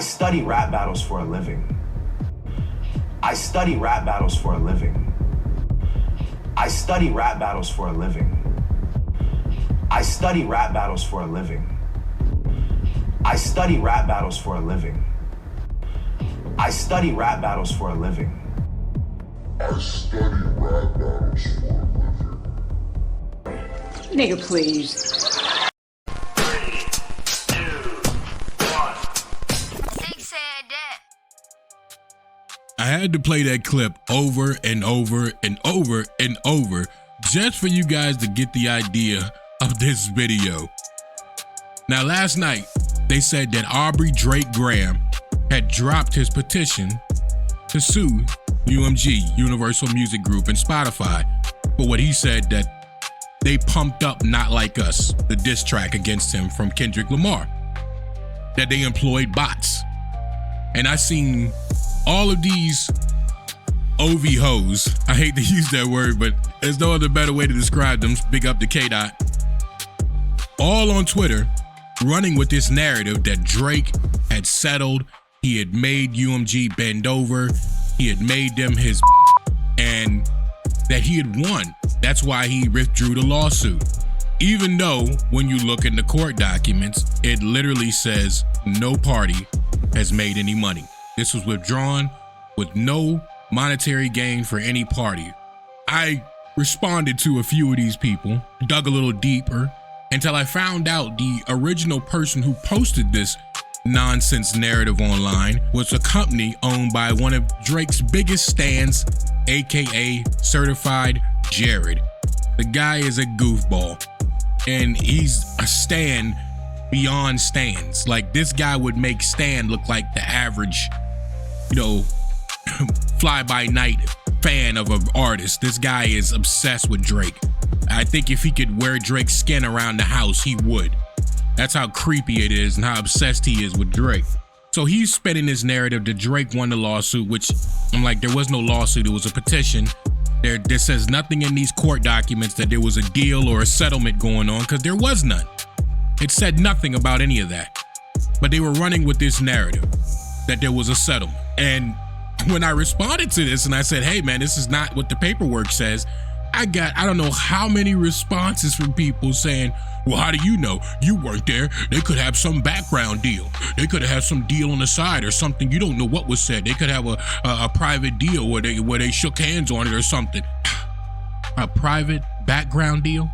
study rap battles for a living. I study rap battles for a living. I study rap battles for a living. I study rap battles for a living. I study rap battles for a living. I study rap battles for a living. I study rap battles for a living. Nigga, please. 3, 2, 1. Six said that. I had to play that clip over and over and over and over just for you guys to get the idea of this video. Now, last night, they said that Aubrey Drake Graham had dropped his petition to sue UMG, Universal Music Group, and Spotify for what he said that they pumped up Not Like Us, the diss track against him from Kendrick Lamar, that they employed bots. And I seen all of these OV hoes, I hate to use that word, but there's no other better way to describe them, big up to K-Dot, all on Twitter running with this narrative that Drake had settled, he had made UMG bend over, he had made them his and that he had won. That's why he withdrew the lawsuit. Even though when you look in the court documents, it literally says no party has made any money. This was withdrawn with no monetary gain for any party. I responded to a few of these people, dug a little deeper, until I found out the original person who posted this nonsense narrative online was a company owned by one of Drake's biggest stans, aka Certified Jared. The guy is a goofball, and he's a stan beyond stans. Like, this guy would make Stan look like the average, fly-by-night fan of an artist. This guy is obsessed with Drake. I think if he could wear Drake's skin around the house, he would. That's how creepy it is and how obsessed he is with Drake. So he's spinning this narrative that Drake won the lawsuit, which I'm like, there was no lawsuit, it was a petition. There says nothing in these court documents that there was a deal or a settlement going on, because there was none. It said nothing about any of that. But they were running with this narrative that there was a settlement. And when I responded to this and I said, hey man, this is not what the paperwork says, I don't know how many responses from people saying, well, how do you know? You weren't there. They could have some background deal. They could have some deal on the side or something. You don't know what was said. They could have a private deal where they shook hands on it or something. A private background deal?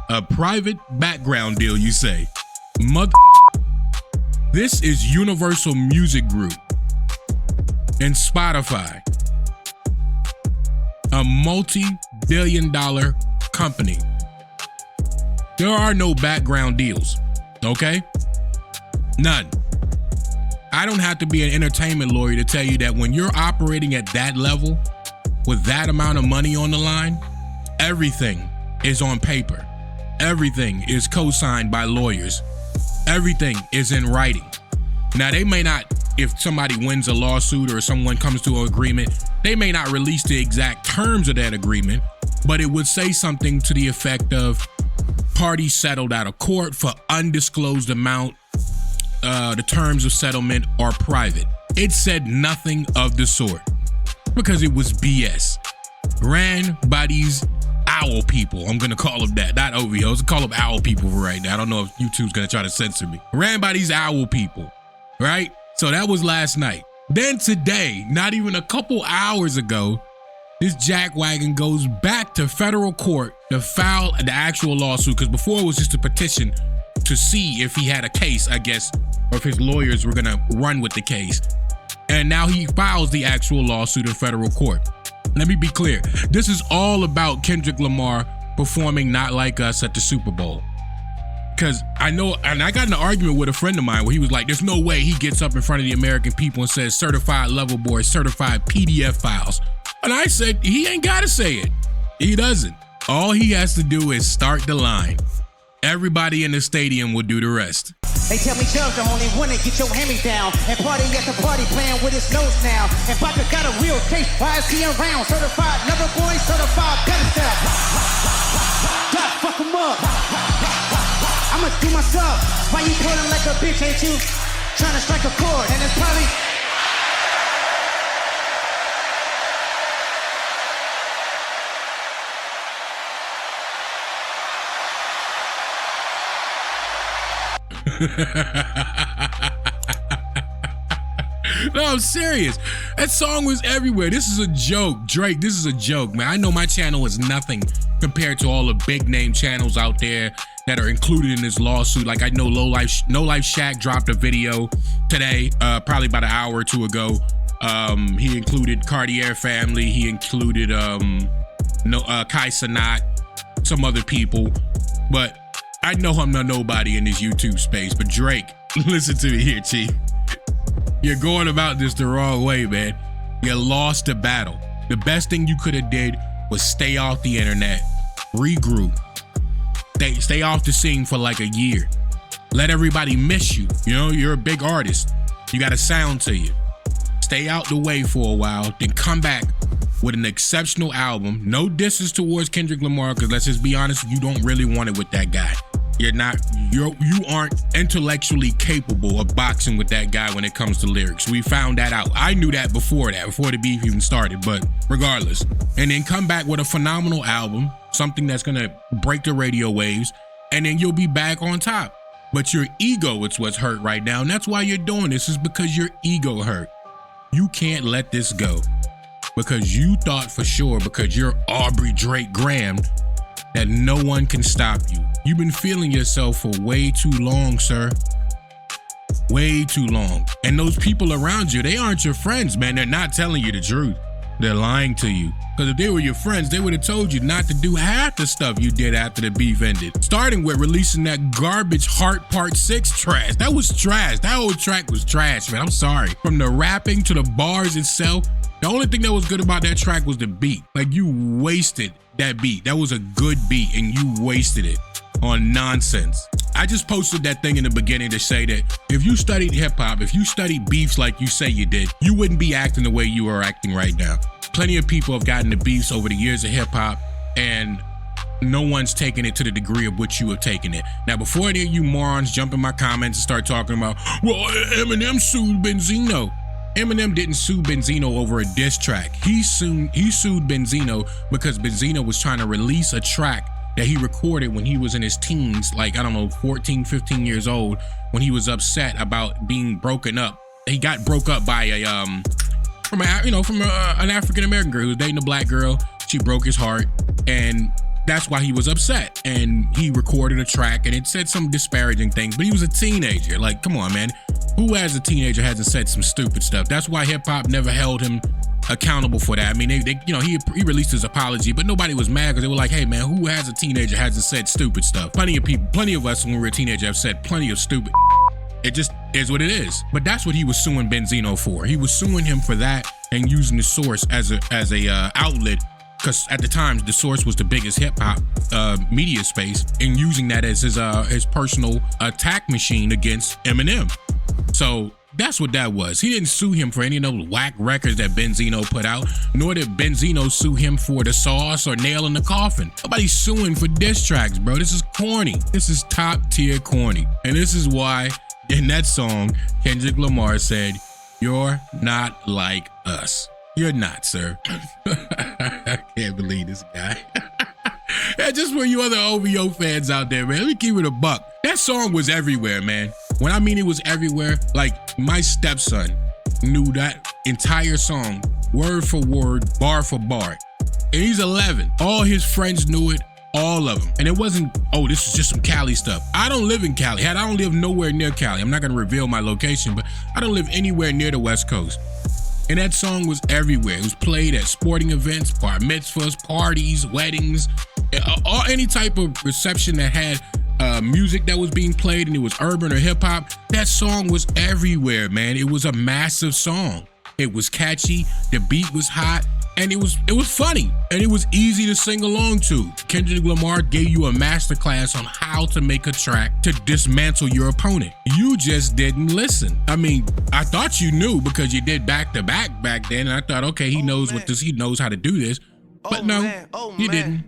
A private background deal, you say? Mother. This is Universal Music Group and Spotify, a multi-billion-dollar company. There are no background deals, okay? None. I don't have to be an entertainment lawyer to tell you that when you're operating at that level with that amount of money on the line, everything is on paper. Everything is co-signed by lawyers. Everything is in writing. Now, they may not, if somebody wins a lawsuit or someone comes to an agreement, they may not release the exact terms of that agreement, but it would say something to the effect of parties settled out of court for undisclosed amount. The terms of settlement are private. It said nothing of the sort because it was BS. Ran by these owl people. I'm going to call them that, not OVOs. Call them owl people for right now. I don't know if YouTube's going to try to censor me. Ran by these owl people, right? So that was last night. Then today, not even a couple hours ago, this jackwagon goes back to federal court to file the actual lawsuit, because before it was just a petition to see if he had a case, I guess, or if his lawyers were gonna run with the case. And now he files the actual lawsuit in federal court. Let me be clear. This is all about Kendrick Lamar performing Not Like Us at the Super Bowl. Because I know, and I got in an argument with a friend of mine where he was like, there's no way he gets up in front of the American people and says certified level boy, certified PDF files. And I said, he ain't got to say it. He doesn't. All he has to do is start the line. Everybody in the stadium will do the rest. They tell me Chubb's the only one that get your hand-me-down and party at the party playing with his nose now. And Papa got a real case, why is he around? Certified lover boy, certified pedestal. God, fuck him up. I'ma do myself. Why you pulling like a bitch, ain't you? Trying to strike a chord, and it's probably No, I'm serious. That song was everywhere. This is a joke. Drake, this is a joke, man. I know my channel is nothing compared to all the big name channels out there that are included in this lawsuit. Like I know No Life SHAQ dropped a video today, probably about an hour or two ago. He included Cartier family. He included Kai Cenat, some other people. But I know I'm not nobody in this YouTube space. But Drake, listen to me here, Chief. You're going about this the wrong way, man. You lost the battle. The best thing you could have did was stay off the internet, regroup, stay off the scene for like a year. Let everybody miss you. You know, you're a big artist. You got a sound to you. Stay out the way for a while, then come back with an exceptional album. No disses towards Kendrick Lamar, because let's just be honest, you don't really want it with that guy. You aren't intellectually capable of boxing with that guy when it comes to lyrics. We found that out. I knew that before the beef even started, but regardless. And then come back with a phenomenal album, something that's gonna break the radio waves, and then you'll be back on top. But your ego is what's hurt right now, and that's why you're doing this, is because your ego hurt. You can't let this go because you thought for sure, because you're Aubrey Drake Graham, that no one can stop you. You've been feeling yourself for way too long, sir. Way too long. And those people around you, they aren't your friends, man. They're not telling you the truth. They're lying to you. Because if they were your friends, they would have told you not to do half the stuff you did after the beef ended. Starting with releasing that garbage Heart Part 6 trash. That was trash. That whole track was trash, man. I'm sorry. From the rapping to the bars itself, the only thing that was good about that track was the beat. Like, you wasted that beat. That was a good beat, and you wasted it on nonsense. I just posted that thing in the beginning to say that if you studied hip hop, if you studied beefs like you say you did, you wouldn't be acting the way you are acting right now. Plenty of people have gotten the beefs over the years of hip hop, and no one's taken it to the degree of which you have taken it. Now, before any of you morons jump in my comments and start talking about, well, Eminem sued Benzino. Eminem didn't sue Benzino over a diss track. He sued Benzino because Benzino was trying to release a track that he recorded when he was in his teens, like, I don't know, 14, 15 years old, when he was upset about being broken up. He got broke up by an African-American girl who was dating a black girl. She broke his heart, and that's why he was upset. And he recorded a track, and it said some disparaging things, but he was a teenager. Like, come on, man. Who as a teenager hasn't said some stupid stuff? That's why hip hop never held him accountable for that. I mean, he released his apology, but nobody was mad because they were like, hey man, who as a teenager hasn't said stupid stuff? Plenty of people, plenty of us when we were a teenager have said plenty of stupid. It just is what it is. But that's what he was suing Benzino for. He was suing him for that and using the source as a outlet, because at the time the source was the biggest hip hop media space, and using that as his personal attack machine against Eminem. So that's what that was. He didn't sue him for any of those whack records that Benzino put out, nor did Benzino sue him for the sauce or nail in the coffin. Nobody's suing for diss tracks, bro. This is corny. This is top tier corny. And this is why in that song, Kendrick Lamar said, "You're not like us." You're not, sir. I can't believe this guy. And just for you other OVO fans out there, man, let me keep it a buck. That song was everywhere, man. When I mean it was everywhere, like my stepson knew that entire song, word for word, bar for bar. And he's 11. All his friends knew it, all of them. And it wasn't, oh, this is just some Cali stuff. I don't live in Cali. I don't live nowhere near Cali. I'm not gonna reveal my location, but I don't live anywhere near the West Coast. And that song was everywhere. It was played at sporting events, bar mitzvahs, parties, weddings, any type of reception that had music that was being played, and it was urban or hip hop. That song was everywhere, man. It was a massive song. It was catchy, the beat was hot, and it was funny, and it was easy to sing along to. Kendrick Lamar gave you a masterclass on how to make a track to dismantle your opponent. You just didn't listen. I mean, I thought you knew because you did back to back then, and I thought, okay, he knows he knows how to do this. But you didn't.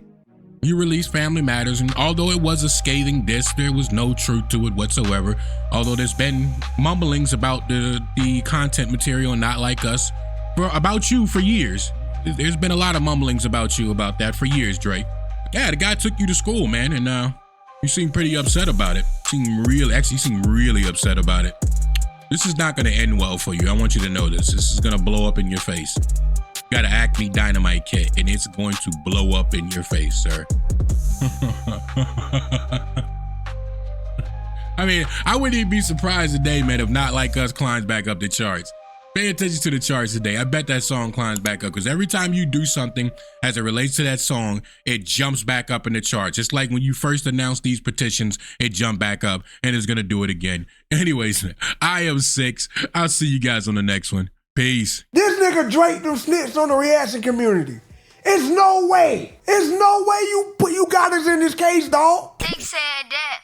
You released Family Matters, and although it was a scathing diss, there was no truth to it whatsoever. Although there's been mumblings about the content material, Not Like Us, about you for years. There's been a lot of mumblings about you about that for years, Drake. Yeah, the guy took you to school, man, and you seem pretty upset about it. you seem really upset about it. This is not going to end well for you. I want you to know this. This is going to blow up in your face. You got an Acme Dynamite kit, and it's going to blow up in your face, sir. I mean, I wouldn't even be surprised today, man, if Not Like Us climbs back up the charts. Pay attention to the charts today. I bet that song climbs back up because every time you do something as it relates to that song, it jumps back up in the charts. Just like when you first announced these petitions, it jumped back up and it's going to do it again. Anyways, I am Six. I'll see you guys on the next one. Peace. This nigga Drake them snitched on the reaction community. It's no way. It's no way you got us in this case, dog. Think said that.